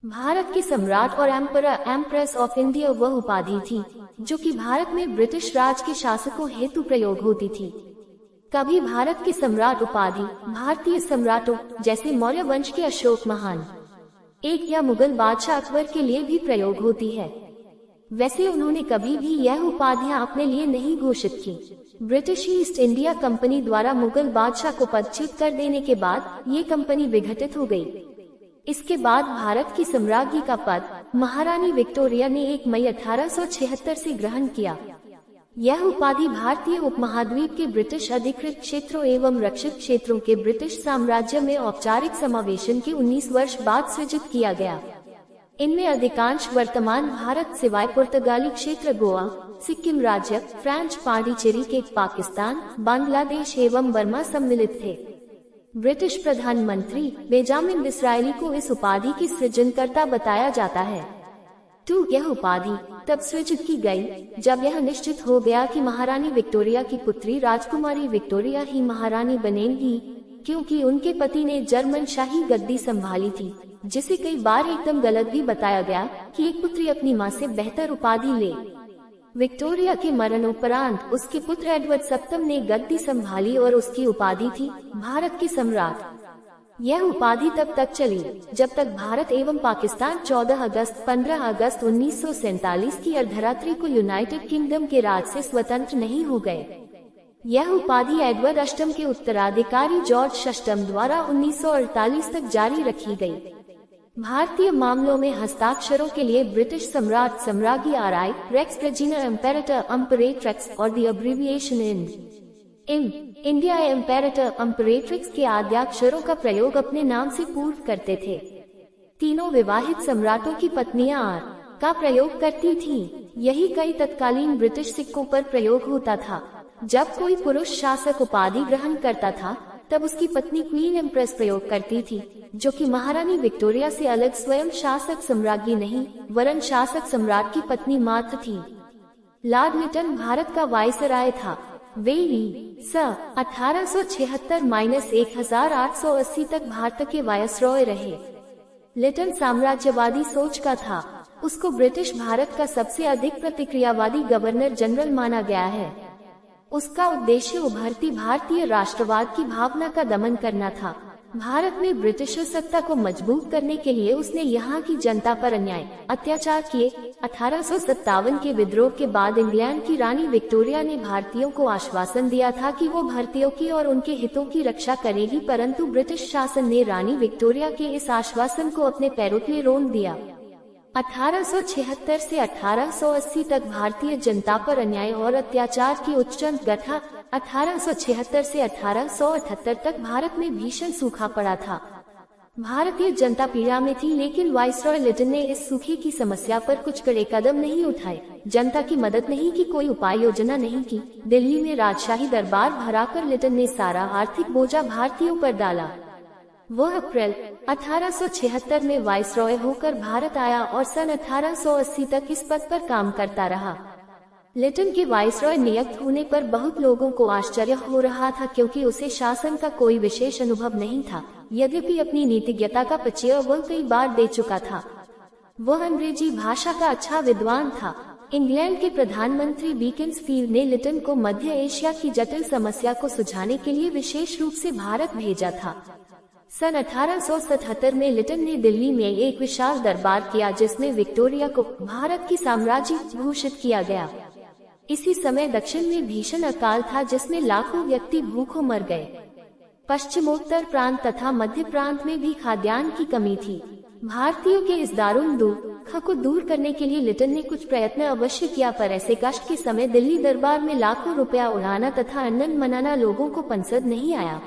भारत के सम्राट और एम्परर एम्प्रेस ऑफ इंडिया वह उपाधि थी जो कि भारत में ब्रिटिश राज के शासकों हेतु प्रयोग होती थी। कभी भारत के सम्राट उपाधि भारतीय सम्राटों जैसे मौर्य वंश के अशोक महान एक या मुगल बादशाह अकबर के लिए भी प्रयोग होती है। वैसे उन्होंने कभी भी यह उपाधियां अपने लिए नहीं घोषित की। ब्रिटिश ईस्ट इंडिया कंपनी द्वारा मुगल बादशाह को पदच्युत कर देने के बाद ये कंपनी विघटित हो गई। इसके बाद भारत की सम्राज्ञी का पद महारानी विक्टोरिया ने 1 मई 1876 से ग्रहण किया। यह उपाधि भारतीय उपमहाद्वीप के ब्रिटिश अधिकृत क्षेत्रों एवं रक्षित क्षेत्रों के ब्रिटिश साम्राज्य में औपचारिक समावेशन के 19 वर्ष बाद सृजित किया गया। इनमें अधिकांश वर्तमान भारत सिवाय पुर्तगाली क्षेत्र गोवा, सिक्किम राज्य, फ्रेंच पांडिचेरी के पाकिस्तान, बांग्लादेश एवं बर्मा सम्मिलित थे। ब्रिटिश प्रधानमंत्री बेंजामिन डिसरायली को इस उपाधि की सृजनकर्ता बताया जाता है। यह उपाधि तब सृजित की गई जब यह निश्चित हो गया कि महारानी विक्टोरिया की पुत्री राजकुमारी विक्टोरिया ही महारानी बनेंगी, क्योंकि उनके पति ने जर्मन शाही गद्दी संभाली थी, जिसे कई बार एकदम गलत भी बताया गया कि एक पुत्री अपनी मां से बेहतर उपाधि ले। विक्टोरिया के मरणोपरांत उसके पुत्र एडवर्ड सप्तम ने गद्दी संभाली और उसकी उपाधि थी भारत के सम्राट। यह उपाधि तब तक चली जब तक भारत एवं पाकिस्तान 15 अगस्त 1947 की अर्धरात्रि को यूनाइटेड किंगडम के राज से स्वतंत्र नहीं हो गए। यह उपाधि एडवर्ड अष्टम के उत्तराधिकारी जॉर्ज षष्ठम द्वारा 1948 तक जारी रखी गई। भारतीय मामलों में हस्ताक्षरों के लिए ब्रिटिश सम्राट सम्राज्ञी आरआई रेक्स रेजिना इम्पेरेटर इम्परेट्रिक्स और द अब्रिविएशन इंडिया इम्पेरेटर इम्परेट्रिक्स के आद्याक्षरों का प्रयोग अपने नाम से पूर्व करते थे। तीनों विवाहित सम्राटों की पत्नियां आर का प्रयोग करती थीं। यही कई तत्कालीन ब्रिटिश सिक्कों पर प्रयोग होता था। जब कोई पुरुष शासक उपाधि ग्रहण करता था तब उसकी पत्नी क्वीन एम्प्रेस प्रयोग करती थी, जो कि महारानी विक्टोरिया से अलग स्वयं शासक सम्राज्ञी नहीं वरन शासक सम्राट की पत्नी मात्र थी। लॉर्ड लिटन भारत का वायसराय था। वे स 1876-1880 तक भारत के वायसरॉय रहे। लिटन साम्राज्यवादी सोच का था। उसको ब्रिटिश भारत का सबसे अधिक प्रतिक्रियावादी गवर्नर जनरल माना गया है। उसका उद्देश्य उभरती भारतीय राष्ट्रवाद की भावना का दमन करना था। भारत में ब्रिटिश सत्ता को मजबूत करने के लिए उसने यहाँ की जनता पर अन्याय अत्याचार किए। 1857 के विद्रोह के बाद इंग्लैंड की रानी विक्टोरिया ने भारतीयों को आश्वासन दिया था कि वो भारतीयों की और उनके हितों की रक्षा करेगी, परंतु ब्रिटिश शासन ने रानी विक्टोरिया के इस आश्वासन को अपने पैरों तले रोंद दिया। 1876 से 1880 तक भारतीय जनता पर अन्याय और अत्याचार की उच्चतम गठा। 1876 से 1878 तक भारत में भीषण सूखा पड़ा था। भारतीय जनता पीड़ा में थी, लेकिन वाइसरॉय लिटन ने इस सूखे की समस्या पर कुछ कड़े कदम नहीं उठाए। जनता की मदद नहीं की, कोई उपाय योजना नहीं की। दिल्ली में राजशाही दरबार भराकर लिटन ने सारा आर्थिक बोझा भारतीयों पर डाला। वह अप्रैल 1876 में वाइसरॉय होकर भारत आया और सन 1880 तक इस पद पर काम करता रहा। लिटन के वाइसरॉय नियुक्त होने पर बहुत लोगों को आश्चर्य हो रहा था, क्योंकि उसे शासन का कोई विशेष अनुभव नहीं था। यद्यपि अपनी नीतिज्ञता का परिचय वह कई बार दे चुका था। वह अंग्रेजी भाषा का अच्छा विद्वान था। इंग्लैंड के प्रधानमंत्री बीकन्सफील्ड ने लिटन को मध्य एशिया की जटिल समस्या को सुलझाने के लिए विशेष रूप से भारत भेजा था। सन 1877 में लिटन ने दिल्ली में एक विशाल दरबार किया, जिसमें विक्टोरिया को भारत की साम्राज्य घोषित किया गया। इसी समय दक्षिण में भीषण अकाल था, जिसमें लाखों व्यक्ति भूखों मर गए। पश्चिमोत्तर प्रांत तथा मध्य प्रांत में भी खाद्यान्न की कमी थी। भारतीयों के इस दारुण दुख को दूर करने के लिए लिटन ने कुछ प्रयत्न अवश्य किया, पर ऐसे कष्ट के समय दिल्ली दरबार में लाखों रुपया उड़ाना तथा अन्न मनाना लोगों को पसंद नहीं आया।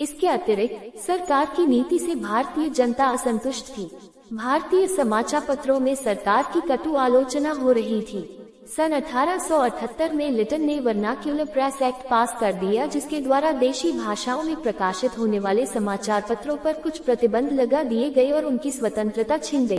इसके अतिरिक्त सरकार की नीति से भारतीय जनता असंतुष्ट थी। भारतीय समाचार पत्रों में सरकार की कटु आलोचना हो रही थी। सन 1878 में लिटन ने वर्नाक्यूलर प्रेस एक्ट पास कर दिया, जिसके द्वारा देशी भाषाओं में प्रकाशित होने वाले समाचार पत्रों पर कुछ प्रतिबंध लगा दिए गए और उनकी स्वतंत्रता छिन गई।